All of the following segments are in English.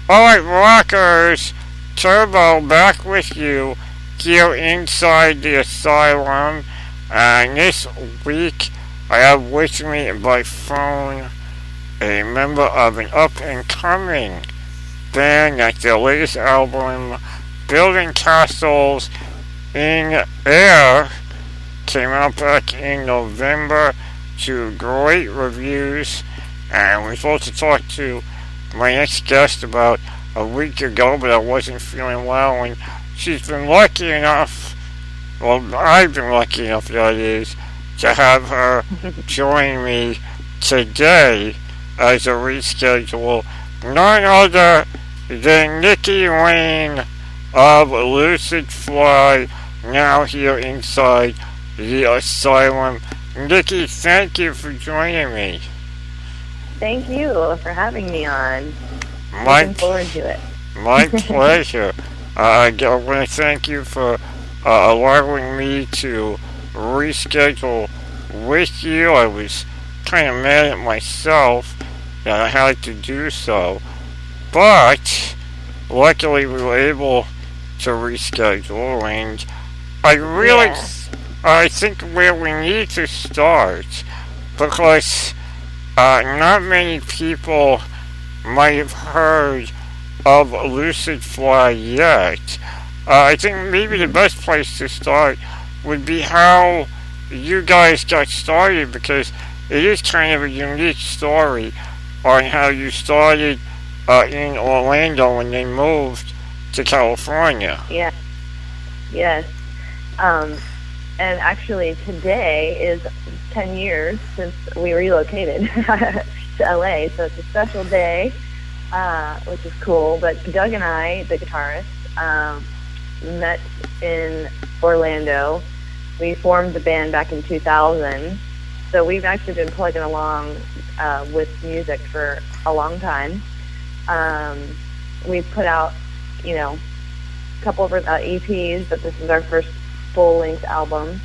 Alright, rockers, Turbo back with you here inside the asylum. And this week, I have with me by phone a member of an up and coming band that's their latest album, Building Castles in Air, came out back in November to great reviews. And we're supposed to talk to my next guest about a week ago, but I wasn't feeling well, and she's been lucky enough, well, I've been lucky enough, that is, to have her join me today as a reschedule. None other than Nikki Layne of Lucid Fly, now here inside the asylum. Nikki, thank you for joining me. Thank you for having me on. Looking forward to it. My pleasure. I want to thank you for allowing me to reschedule with you. I was kind of mad at myself that I had to do so, but luckily we were able to reschedule, and I think where we need to start, because not many people might have heard of Lucid Fly yet. I think maybe the best place to start would be how you guys got started, because it is kind of a unique story on how you started in Orlando and then moved to California. Yeah. Yes. And actually today is 10 years since we relocated to LA, so it's a special day, which is cool. But Doug and I, the guitarist, met in Orlando. We formed the band back in 2000, so we've actually been plugging along with music for a long time. We've put out, a couple of EPs, but this is our first full-length album.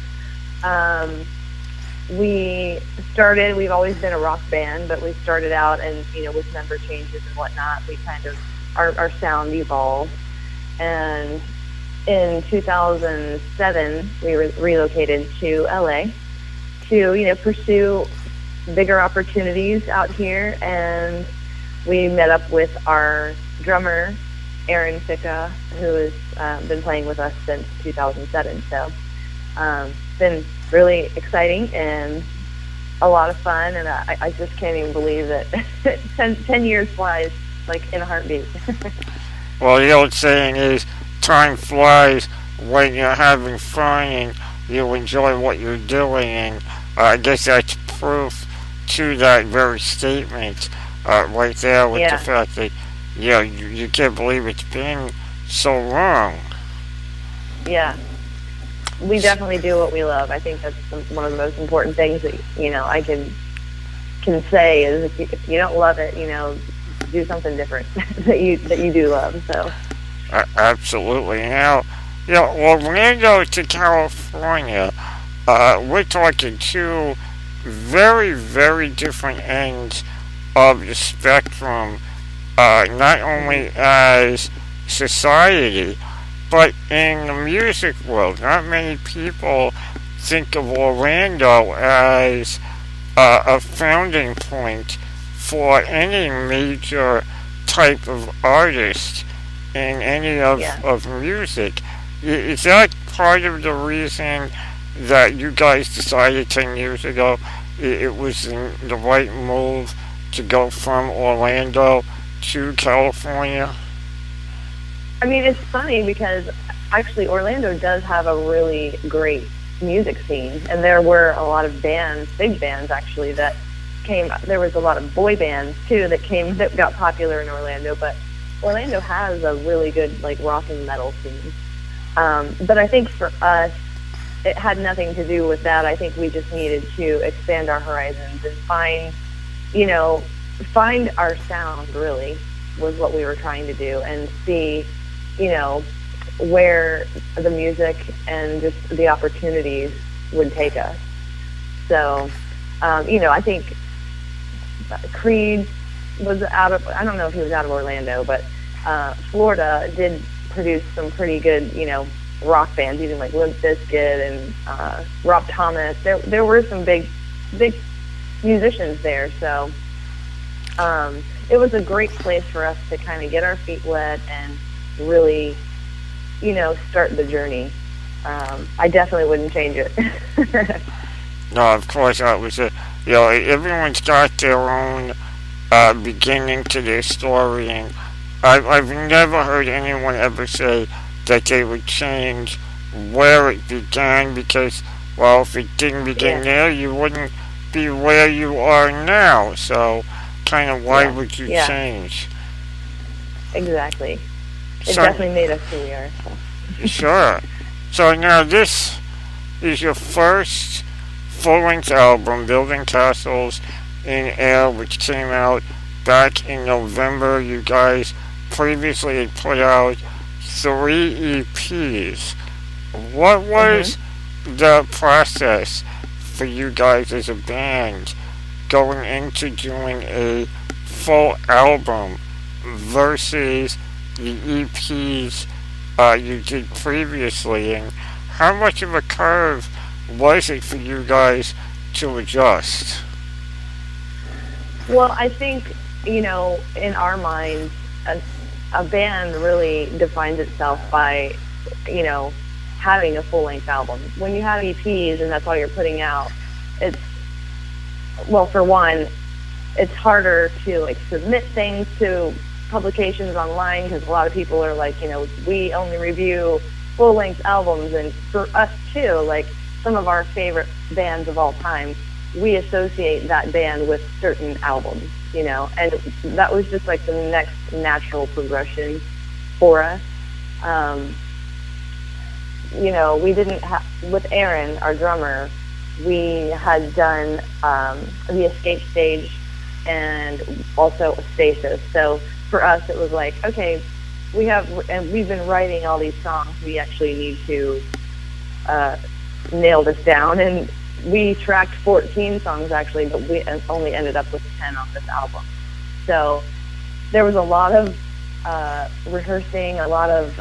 We've always been a rock band, but we started out and, with member changes and whatnot, we kind of, our sound evolved. And in 2007, we relocated to LA to, pursue bigger opportunities out here. And we met up with our drummer, Aaron Ficca, who has been playing with us since 2007. So it's been really exciting and a lot of fun, and I just can't even believe that 10 years flies like in a heartbeat. Well, the old saying is, time flies when you're having fun and you enjoy what you're doing, and I guess that's proof to that very statement right there with the fact that you can't believe it's been so long. Yeah. We definitely do what we love. I think that's one of the most important things that, I can say is if you don't love it, do something different that you do love. So. Absolutely. Now, Orlando to California, we're talking two very, very different ends of the spectrum, not only as society, but in the music world. Not many people think of Orlando as a founding point for any major type of artist in any of music. Is that part of the reason that you guys decided 10 years ago it was the right move to go from Orlando to California? I mean, it's funny because actually Orlando does have a really great music scene, and there were a lot of bands, big bands actually, that came. There was a lot of boy bands too that got popular in Orlando, but Orlando has a really good rock and metal scene. But I think for us, it had nothing to do with that. I think we just needed to expand our horizons and find our sound, really, was what we were trying to do, and see where the music and just the opportunities would take us. So, I think Creed was I don't know if he was out of Orlando, but Florida did produce some pretty good, rock bands, even like Limp Bizkit and Rob Thomas. There were some big musicians there, so it was a great place for us to kind of get our feet wet and really, start the journey. I definitely wouldn't change it. No, of course, it was everyone's got their own beginning to their story, and I've never heard anyone ever say that they would change where it began because, well, if it didn't begin there, you wouldn't be where you are now. So, kind of, why would you change? Exactly. It definitely made us who we are. So. Sure. So now this is your first full-length album, Building Castles in Air, which came out back in November. You guys previously had put out 3 EPs. What was the process for you guys as a band going into doing a full album versus the EPs you did previously, and how much of a curve was it for you guys to adjust? Well, I think, in our minds, a band really defines itself by, having a full-length album. When you have EPs and that's all you're putting out, for one, it's harder to submit things to publications online because a lot of people are like, we only review full-length albums, and for us too, some of our favorite bands of all time, we associate that band with certain albums, and that was just the next natural progression for us. We didn't have, with Aaron, our drummer, we had done the Escape stage and also a Stasis. So for us, it was okay, we've been writing all these songs. We actually need to nail this down, and we tracked 14 songs actually, but we only ended up with 10 on this album. So there was a lot of rehearsing, a lot of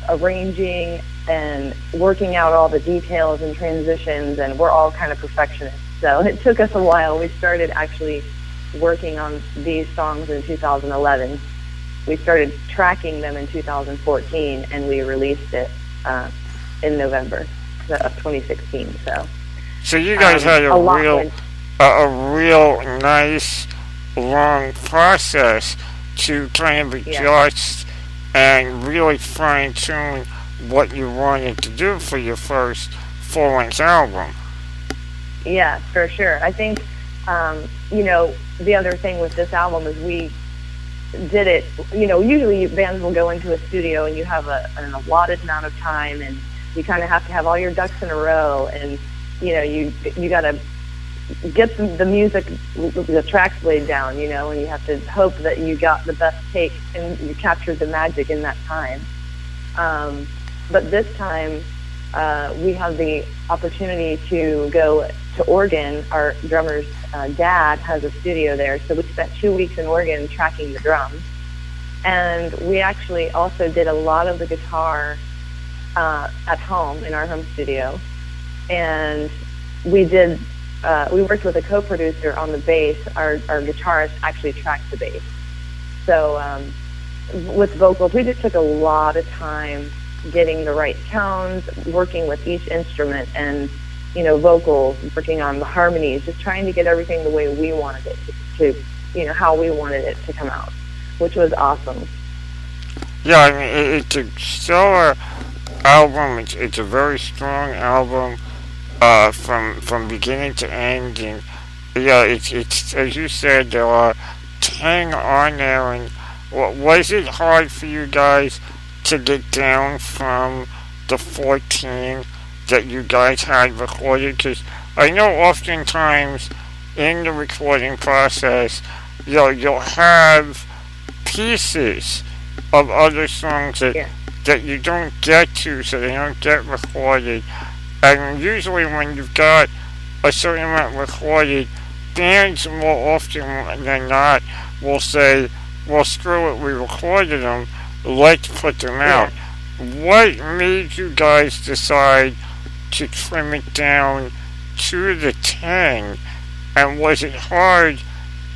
arranging, and working out all the details and transitions, and we're all kind of perfectionists. So it took us a while. We started actually working on these songs in 2011. We started tracking them in 2014, and we released it in November of 2016. So you guys had a real nice long process to kind of adjust and really fine tune what you wanted to do for your first full-length album. Yeah, for sure. I think the other thing with this album is we did it, usually bands will go into a studio and you have an allotted amount of time, and you kind of have to have all your ducks in a row, and you got to get the music, the tracks laid down, and you have to hope that you got the best take and you captured the magic in that time. But this time, we have the opportunity to go to Oregon. Our drummer's dad has a studio there, so we spent 2 weeks in Oregon tracking the drums. And we actually also did a lot of the guitar at home in our home studio. And we worked with a co-producer on the bass. Our guitarist actually tracked the bass. So with vocals, we just took a lot of time getting the right tones, working with each instrument, and vocals, working on the harmonies, just trying to get everything the way we wanted it to how we wanted it to come out, which was awesome. Yeah, I mean, it's a stellar album. It's a very strong album from beginning to end, and it's as you said, there are 10 on there. And was it hard for you guys to get down from the 14 that you guys had recorded? Because I know oftentimes in the recording process, you'll have pieces of other songs that you don't get to, so they don't get recorded. And usually when you've got a certain amount recorded, bands more often than not will say, well, screw it, we recorded them, let's put them Yeah. out. What made you guys decide to trim it down to the 10? And was it hard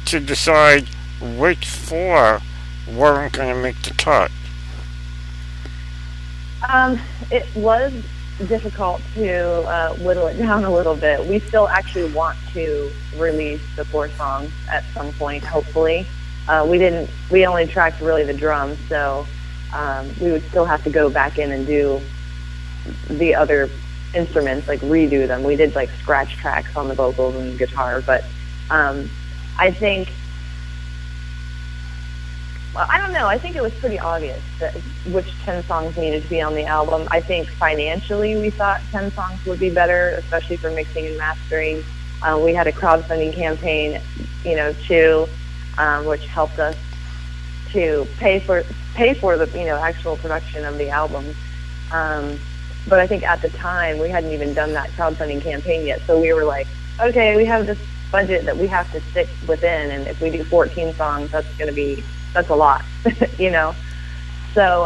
to decide which four weren't going to make the cut? It was difficult to whittle it down a little bit. We still actually want to release the 4 songs at some point, hopefully. We only tracked really the drums, so we would still have to go back in and do the other instruments, like redo them. We did like scratch tracks on the vocals and guitar, but I think, well, I don't know. I think it was pretty obvious that which 10 songs needed to be on the album. I think financially we thought 10 songs would be better, especially for mixing and mastering. We had a crowdfunding campaign, too, which helped us to pay for the actual production of the album. But I think at the time we hadn't even done that crowdfunding campaign yet, so we were like, okay, we have this budget that we have to stick within, and if we do 14 songs, that's a lot, So,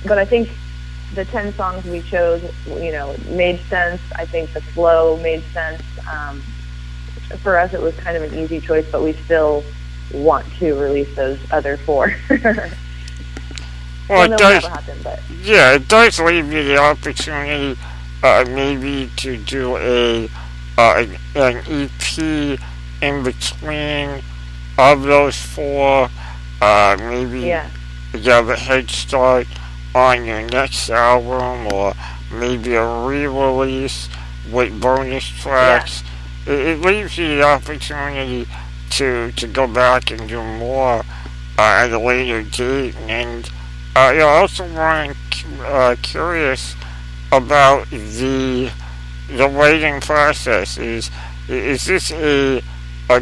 but I think the 10 songs we chose, made sense. I think the flow made sense. For us, it was kind of an easy choice, but we still want to release those other 4. Well, it does. Happen, but Yeah, it does leave you the opportunity, maybe to do an EP in between of those 4. Maybe yeah, you have a head start on your next album, or maybe a re-release with bonus tracks. It leaves you the opportunity to go back and do more at a later date. And I also want curious about the writing process. Is this a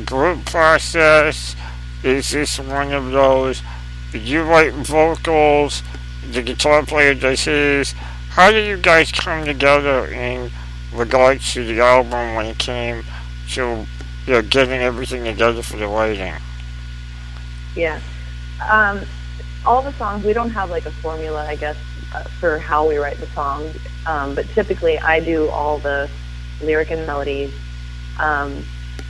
group process? Is this one of those, you write vocals, the guitar player does his? How do you guys come together in regards to the album when it came to getting everything together for the writing? yeah. All the songs, we don't have like a formula, I guess, for how we write the songs. But typically I do all the lyric and melodies.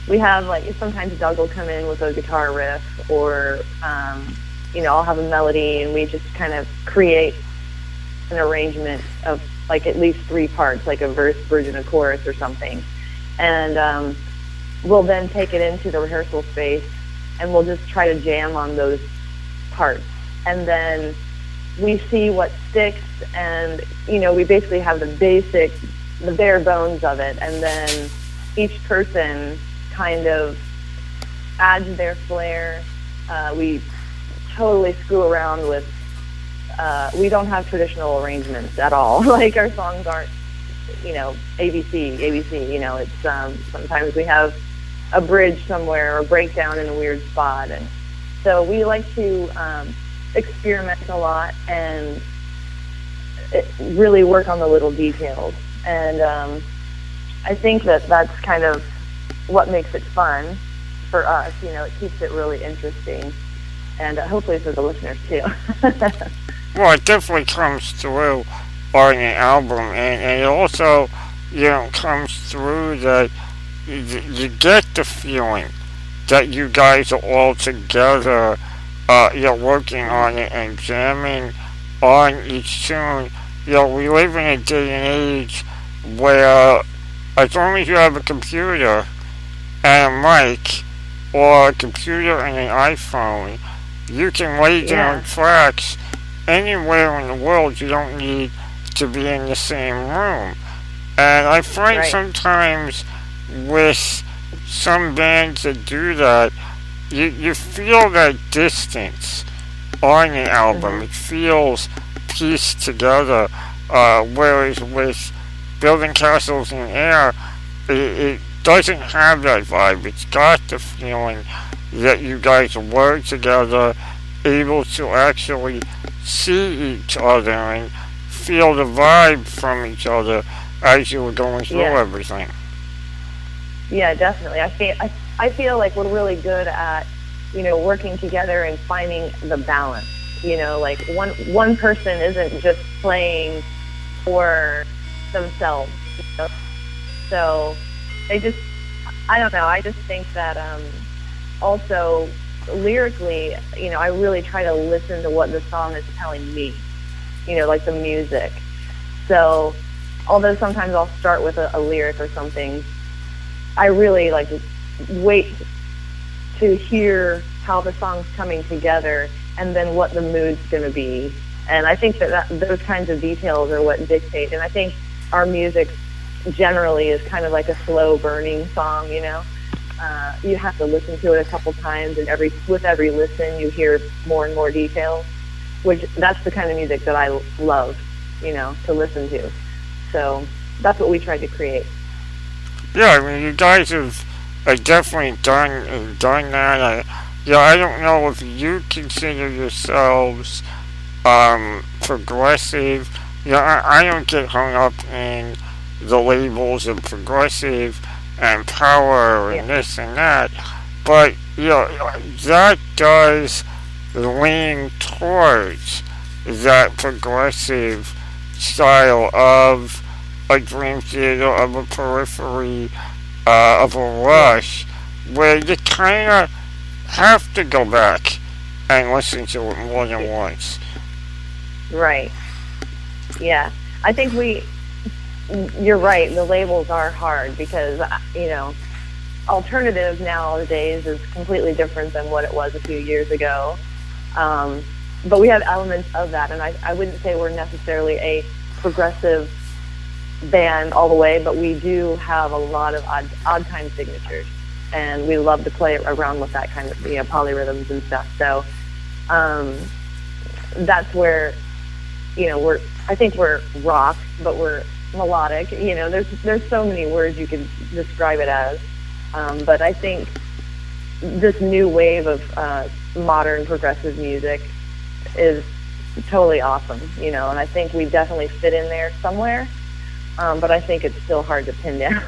We have sometimes Doug will come in with a guitar riff, or I'll have a melody, and we just kind of create an arrangement of at least 3 parts, like a verse, bridge, and a chorus or something. And we'll then take it into the rehearsal space, and we'll just try to jam on those parts. And then we see what sticks, and we basically have the bare bones of it, and then each person kind of adds their flair. We totally screw around with, we don't have traditional arrangements at all. Our songs aren't, ABC, it's, sometimes we have a bridge somewhere or a breakdown in a weird spot. And so we like to experiment a lot and really work on the little details. And I think that's kind of what makes it fun for us. It keeps it really interesting, and hopefully for the listeners too. Well, it definitely comes through on the album, and it also, comes through that you get the feeling that you guys are all together, working on it and jamming on each tune. We live in a day and age where, as long as you have a computer and a mic, or a computer and an iPhone, you can lay down tracks anywhere in the world. You don't need to be in the same room. And I find sometimes with some bands that do that, you feel that distance on the album. Mm-hmm. It feels pieced together, whereas with Building Castles in Air, it doesn't have that vibe. It's got the feeling that you guys were together, able to actually see each other and feel the vibe from each other as you were going through everything. Yeah, definitely. I feel like we're really good at, working together and finding the balance. You know, like one person isn't just playing for themselves. You know? So they just, I don't know. I just think that also lyrically, you know, I really try to listen to what the song is telling me. You know, like the music. So although sometimes I'll start with a lyric or something, I really like wait to hear how the song's coming together and then what the mood's going to be. And I think that those kinds of details are what dictate. And I think our music generally is kind of like a slow burning song, you know. You have to listen to it a couple times, and with every listen you hear more and more details, which that's the kind of music that I love, you know, to listen to. So that's what we tried to create. Yeah, I mean, you guys have definitely done that. I don't know if you consider yourselves progressive. Yeah, I don't get hung up in the labels of progressive and power and this and that, but that does lean towards that progressive style of a Dream Theater, of a Periphery, of a Rush, where you kind of have to go back and listen to it more than once. Right. Yeah. I think you're right, the labels are hard because, you know, alternative nowadays is completely different than what it was a few years ago. But we have elements of that, and I wouldn't say we're necessarily a progressive band all the way, but we do have a lot of odd time signatures, and we love to play around with that kind of, you know, polyrhythms and stuff. So that's where, you know, I think we're rock, but we're melodic. You know, there's so many words you can describe it as. But I think this new wave of modern progressive music is totally awesome, you know, and I think we definitely fit in there somewhere, but I think it's still hard to pin down.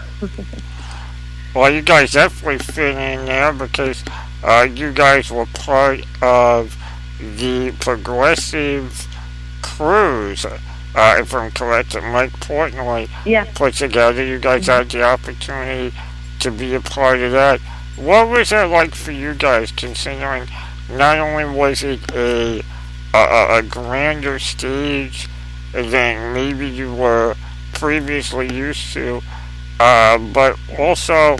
Well, you guys definitely fit in there because you guys were part of the progressive cruise, if I'm correct, that Mike Portnoy put together. You guys had the opportunity to be a part of that. What was that like for you guys, considering not only was it a grander stage than maybe you were previously used to, but also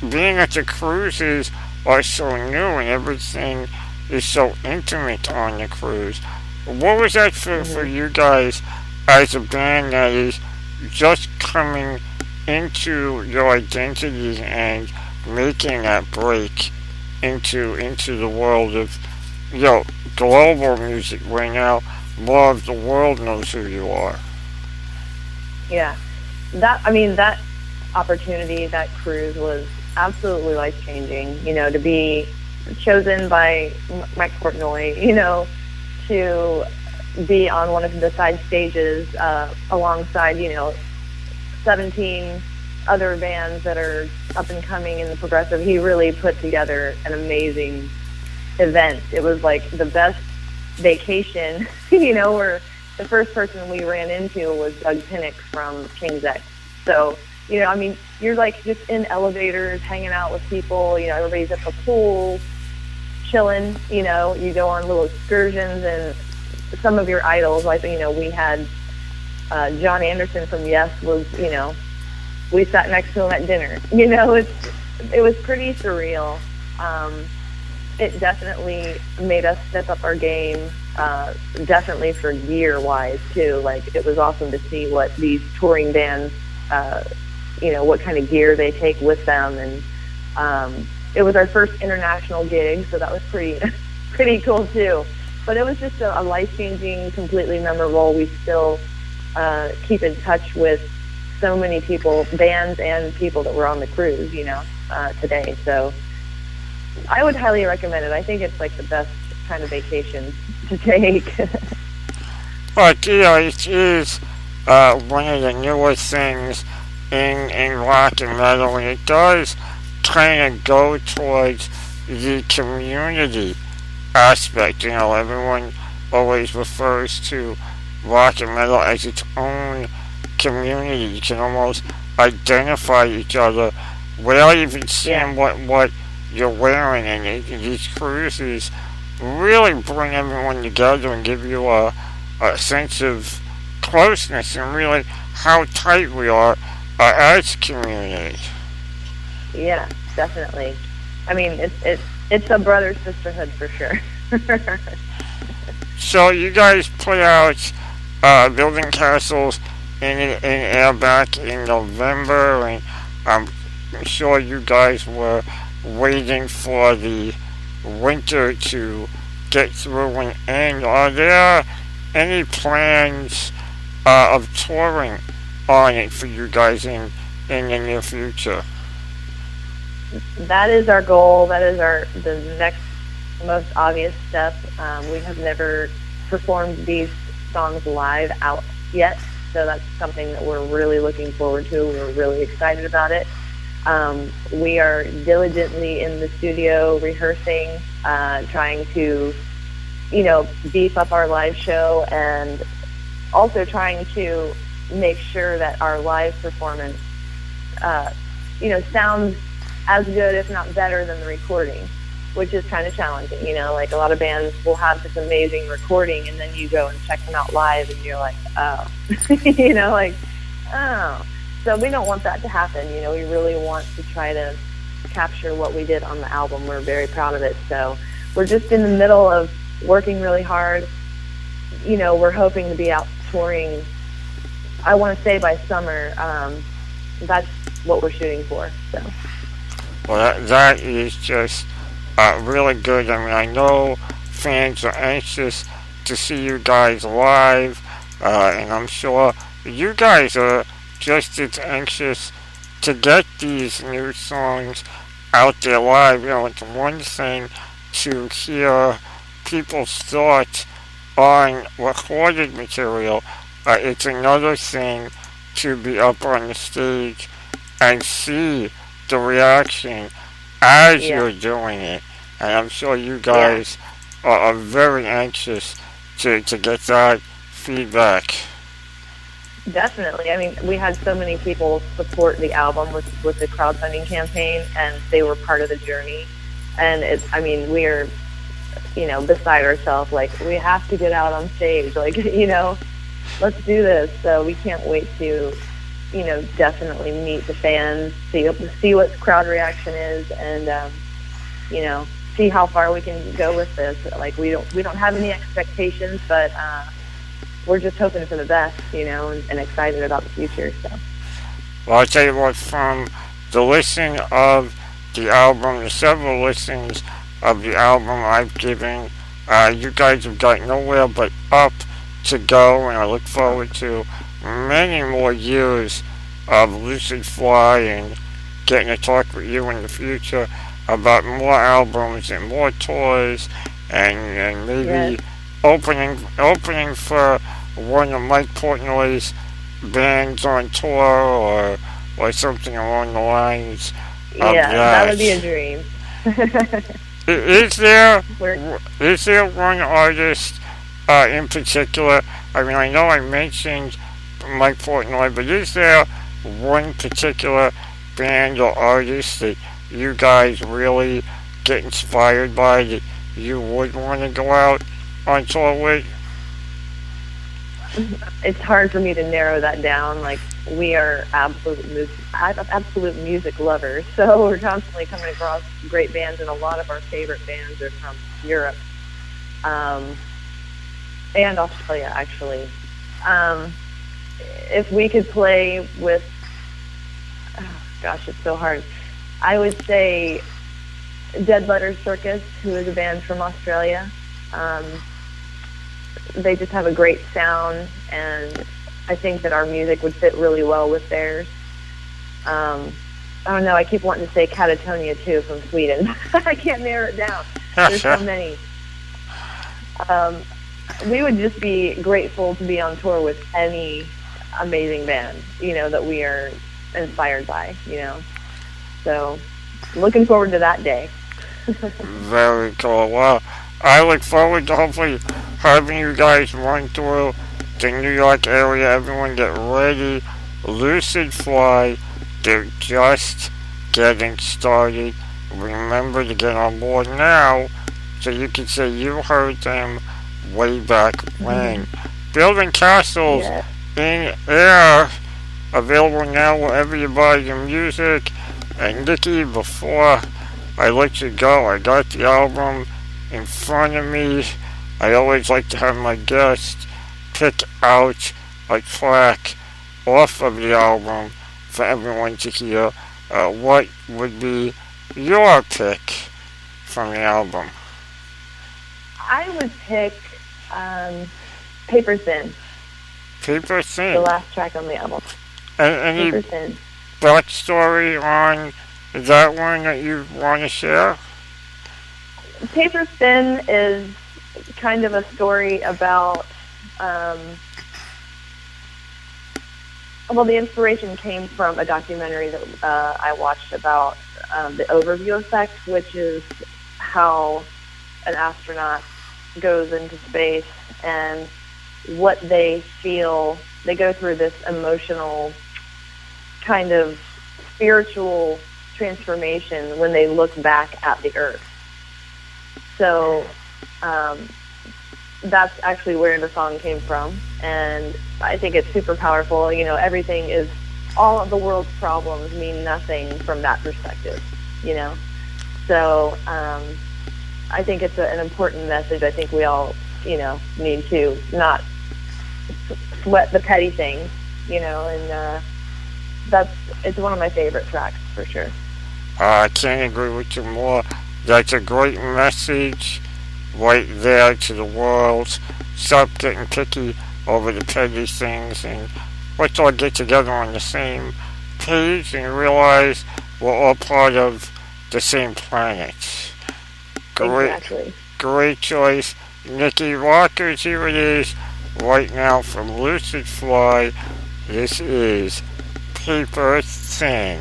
being that the cruises are so new and everything is so intimate on the cruise. What was that for you guys as a band that is just coming into your identity and making that break into the world of, you know, global music, where now more of the world knows who you are? Yeah, that opportunity, that cruise was absolutely life-changing. You know, to be chosen by Mike Portnoy, you know, to be on one of the side stages alongside, you know, 17 other bands that are up and coming in the progressive. He really put together an amazing event. It was like the best vacation, you know, where the first person we ran into was Doug Pinnick from King's X. So, you know, I mean, you're like just in elevators, hanging out with people, you know, everybody's at the pool, chilling, you know, you go on little excursions, and some of your idols, like, you know, we had John Anderson from Yes was, you know, we sat next to him at dinner. You know, it was pretty surreal. It definitely made us step up our game, definitely for gear-wise, too. Like, it was awesome to see what these touring bands, you know, what kind of gear they take with them. And it was our first international gig, so that was pretty cool, too. But it was just a life-changing, completely memorable. We still keep in touch with so many people, bands and people that were on the cruise, you know, today. So I would highly recommend it. I think it's like the best kind of vacation to take. But, you know, it is one of the newer things in rock and metal, and it does kind of go towards the community aspect. You know, everyone always refers to rock and metal as its own community. You can almost identify each other without even seeing what you're wearing. And these cruises really bring everyone together and give you a sense of closeness and really how tight we are as a community. Yeah, definitely. I mean, it's a brother sisterhood for sure. So you guys put out building castles in air back in November, and I'm sure you guys were waiting for the winter to get through and end. Are there any plans of touring on it for you guys in the near future? That is our goal. That is the next most obvious step. We have never performed these songs live out yet, so that's something that we're really looking forward to. We're really excited about it. We are diligently in the studio rehearsing, trying to, beef up our live show, and also trying to make sure that our live performance, sounds as good, if not better, than the recording, which is kind of challenging. Like a lot of bands will have this amazing recording, and then you go and check them out live, and you're like, oh, oh. So we don't want that to happen. We really want to try to capture what we did on the album. We're very proud of it. So we're just in the middle of working really hard. We're hoping to be out touring, I want to say by summer. That's what we're shooting for. So. Well, that is just really good. I mean, I know fans are anxious to see you guys live, and I'm sure you guys are just as anxious to get these new songs out there live. It's one thing to hear people's thoughts on recorded material. It's another thing to be up on the stage and see the reaction as you're doing it. And I'm sure you guys are very anxious to get that feedback. Definitely. I mean, we had so many people support the album with the crowdfunding campaign, and they were part of the journey. And we're, beside ourselves, like, we have to get out on stage, like, let's do this. So we can't wait to, definitely meet the fans, see what crowd reaction is, and, see how far we can go with this. Like, we don't have any expectations, but we're just hoping for the best, and excited about the future. So. Well, I'll tell you what, from the listen of the album, the several listens of the album I've given, you guys have got nowhere but up to go, and I look forward to many more years of Lucid Fly and getting to talk with you in the future about more albums and more tours, and maybe opening for one of Mike Portnoy's bands on tour, or something along the lines of that would be a dream. Is there one artist in particular? I mean, I know I mentioned Mike Portnoy, but is there one particular band or artist that you guys really get inspired by, that you would want to go out on tour with? It's hard for me to narrow that down. Like, we are absolute music lovers, so we're constantly coming across great bands, and a lot of our favorite bands are from Europe and Australia, actually. If we could play with, it's so hard. I would say Dead Letters Circus, who is a band from Australia. They just have a great sound, and I think that our music would fit really well with theirs. I don't know, I keep wanting to say Catatonia too, from Sweden. I can't narrow it down. There's so many. We would just be grateful to be on tour with any amazing band, that we are inspired by, So, looking forward to that day. Very cool. Well, I look forward to hopefully having you guys run through the New York area. Everyone get ready. Lucid Fly, they're just getting started. Remember to get on board now so you can say you heard them way back when. Building castles Yeah. in air, available now wherever you buy your music. And Nikki, before I let you go, I got the album in front of me. I always like to have my guests pick out a track off of the album for everyone to hear. What would be your pick from the album? I would pick Paper Thin, Paper the Thin. last track on the album. Any Paper Thin. backstory on that one that you want to share? Paper Thin is kind of a story about, well, the inspiration came from a documentary that I watched about the overview effect, which is how an astronaut goes into space and what they feel. They go through this emotional kind of spiritual transformation when they look back at the Earth. So that's actually where the song came from, and I think it's super powerful. You know, everything is, all of the world's problems mean nothing from that perspective, you know. So I think it's an important message. I think we all, you know, need to not sweat the petty things, you know, and it's one of my favorite tracks for sure. I can't agree with you more. That's a great message right there to the world. Stop getting picky over the petty things, and let's all get together on the same page and realize we're all part of the same planet. Exactly. Great choice. Nikki Rockers, here it is right now from Lucid Fly. This is Paper Thin.